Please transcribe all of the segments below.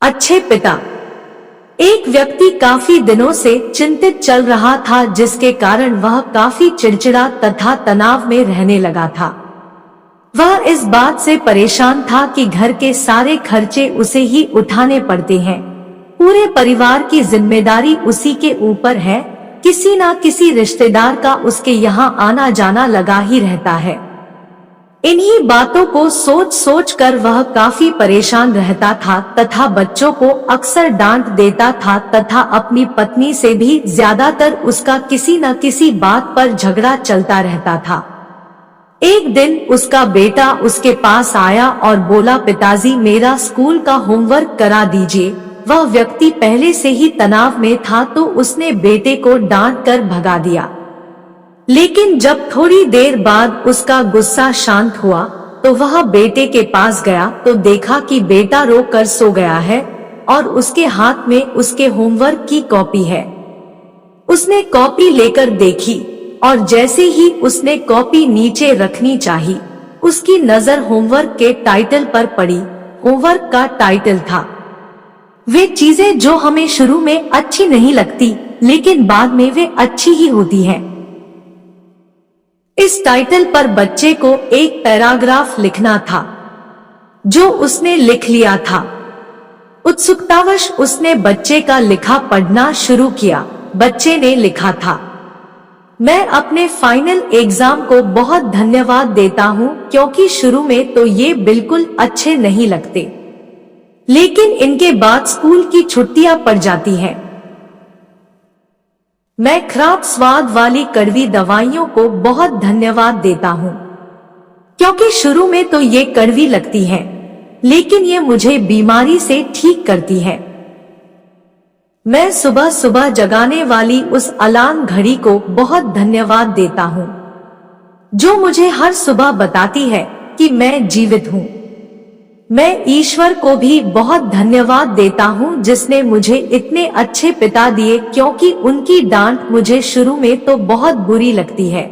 अच्छे पिता। एक व्यक्ति काफी दिनों से चिंतित चल रहा था, जिसके कारण वह काफी चिड़चिड़ा तथा तनाव में रहने लगा था। वह इस बात से परेशान था कि घर के सारे खर्चे उसे ही उठाने पड़ते हैं। पूरे परिवार की जिम्मेदारी उसी के ऊपर है। किसी न किसी रिश्तेदार का उसके यहाँ आना जाना लगा ही रहता है। इन्हीं बातों को सोच सोच कर वह काफी परेशान रहता था तथा बच्चों को अक्सर डांट देता था तथा अपनी पत्नी से भी ज्यादातर उसका किसी न किसी बात पर झगड़ा चलता रहता था। एक दिन उसका बेटा उसके पास आया और बोला, पिताजी मेरा स्कूल का होमवर्क करा दीजिए। वह व्यक्ति पहले से ही तनाव में था तो उसने बेटे को डांट कर भगा दिया। लेकिन जब थोड़ी देर बाद उसका गुस्सा शांत हुआ तो वह बेटे के पास गया तो देखा कि बेटा रो कर सो गया है और उसके हाथ में उसके होमवर्क की कॉपी है। उसने कॉपी लेकर देखी और जैसे ही उसने कॉपी नीचे रखनी चाही, उसकी नजर होमवर्क के टाइटल पर पड़ी। होमवर्क का टाइटल था वे चीजें जो हमें शुरू में अच्छी नहीं लगती लेकिन बाद में वे अच्छी ही होती हैं। इस टाइटल पर बच्चे को एक पैराग्राफ लिखना था, जो उसने लिख लिया था। उत्सुकतावश उसने बच्चे का लिखा पढ़ना शुरू किया। बच्चे ने लिखा था, मैं अपने फाइनल एग्जाम को बहुत धन्यवाद देता हूँ, क्योंकि शुरू में तो ये बिल्कुल अच्छे नहीं लगते, लेकिन इनके बाद स्कूल की छुट्टियां पड़ जाती हैं। मैं खराब स्वाद वाली कड़वी दवाइयों को बहुत धन्यवाद देता हूँ, क्योंकि शुरू में तो ये कड़वी लगती हैं, लेकिन ये मुझे बीमारी से ठीक करती है। मैं सुबह सुबह जगाने वाली उस अलार्म घड़ी को बहुत धन्यवाद देता हूँ, जो मुझे हर सुबह बताती है कि मैं जीवित हूँ। मैं ईश्वर को भी बहुत धन्यवाद देता हूँ, जिसने मुझे इतने अच्छे पिता दिए, क्योंकि उनकी डांट मुझे शुरू में तो बहुत बुरी लगती है,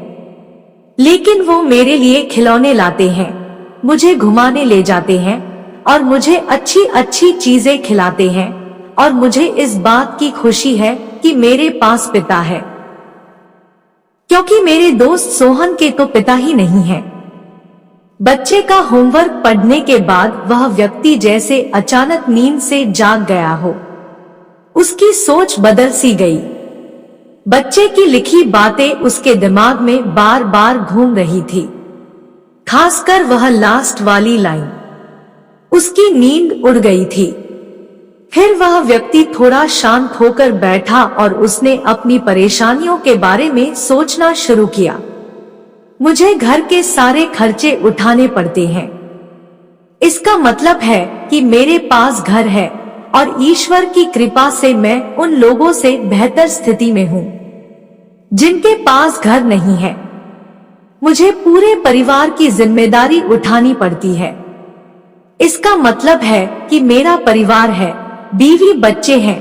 लेकिन वो मेरे लिए खिलौने लाते हैं, मुझे घुमाने ले जाते हैं और मुझे अच्छी अच्छी चीजें खिलाते हैं, और मुझे इस बात की खुशी है कि मेरे पास पिता है, क्योंकि मेरे दोस्त सोहन के तो पिता ही नहीं है। बच्चे का होमवर्क पढ़ने के बाद वह व्यक्ति जैसे अचानक नींद से जाग गया हो। उसकी सोच बदल सी गई। बच्चे की लिखी बातें उसके दिमाग में बार बार घूम रही थी, खासकर वह लास्ट वाली लाइन। उसकी नींद उड़ गई थी। फिर वह व्यक्ति थोड़ा शांत होकर बैठा और उसने अपनी परेशानियों के बारे में सोचना शुरू किया। मुझे घर के सारे खर्चे उठाने पड़ते हैं। इसका मतलब है कि मेरे पास घर है और ईश्वर की कृपा से मैं उन लोगों से बेहतर स्थिति में हूँ जिनके पास घर नहीं है। मुझे पूरे परिवार की जिम्मेदारी उठानी पड़ती है। इसका मतलब है कि मेरा परिवार है, बीवी बच्चे हैं,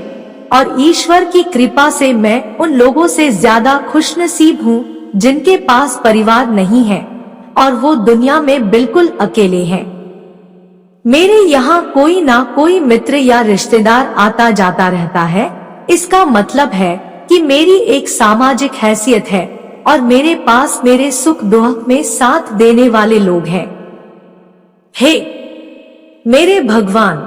और ईश्वर की कृपा से मैं उन लोगों से ज्यादा खुशनसीब हूँ जिनके पास परिवार नहीं है और वो दुनिया में बिल्कुल अकेले हैं। मेरे यहाँ कोई ना कोई मित्र या रिश्तेदार आता जाता रहता है। इसका मतलब है कि मेरी एक सामाजिक हैसियत है और मेरे पास मेरे सुख दुख में साथ देने वाले लोग हैं। हे मेरे भगवान,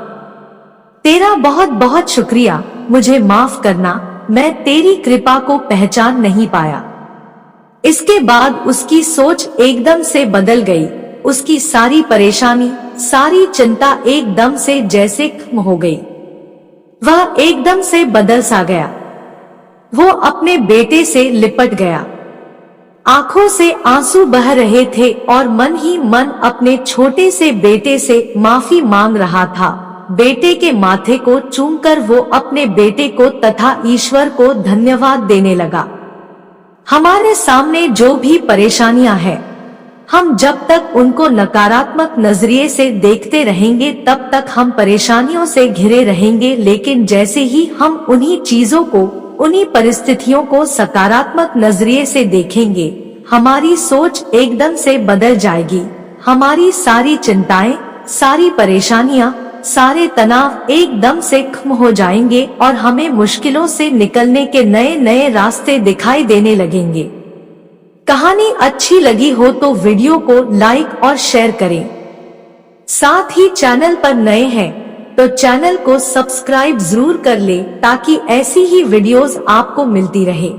तेरा बहुत बहुत शुक्रिया। मुझे माफ करना, मैं तेरी कृपा को पहचान नहीं पाया। इसके बाद उसकी सोच एकदम से बदल गई। उसकी सारी परेशानी, सारी चिंता एकदम से जैसे खत्म हो गई। वह एकदम से बदल सा गया। वो अपने बेटे से लिपट गया। आंखों से आंसू बह रहे थे और मन ही मन अपने छोटे से बेटे से माफी मांग रहा था। बेटे के माथे को चूमकर वो अपने बेटे को तथा ईश्वर को धन्यवाद देने लगा। हमारे सामने जो भी परेशानियां हैं, हम जब तक उनको नकारात्मक नजरिए से देखते रहेंगे तब तक हम परेशानियों से घिरे रहेंगे, लेकिन जैसे ही हम उन्हीं चीजों को, उन्हीं परिस्थितियों को सकारात्मक नजरिए से देखेंगे, हमारी सोच एकदम से बदल जाएगी। हमारी सारी चिंताएं, सारी परेशानियां सारे तनाव एकदम से खत्म हो जाएंगे और हमें मुश्किलों से निकलने के नए नए रास्ते दिखाई देने लगेंगे। कहानी अच्छी लगी हो तो वीडियो को लाइक और शेयर करें। साथ ही चैनल पर नए हैं तो चैनल को सब्सक्राइब जरूर कर ले ताकि ऐसी ही वीडियोस आपको मिलती रहे।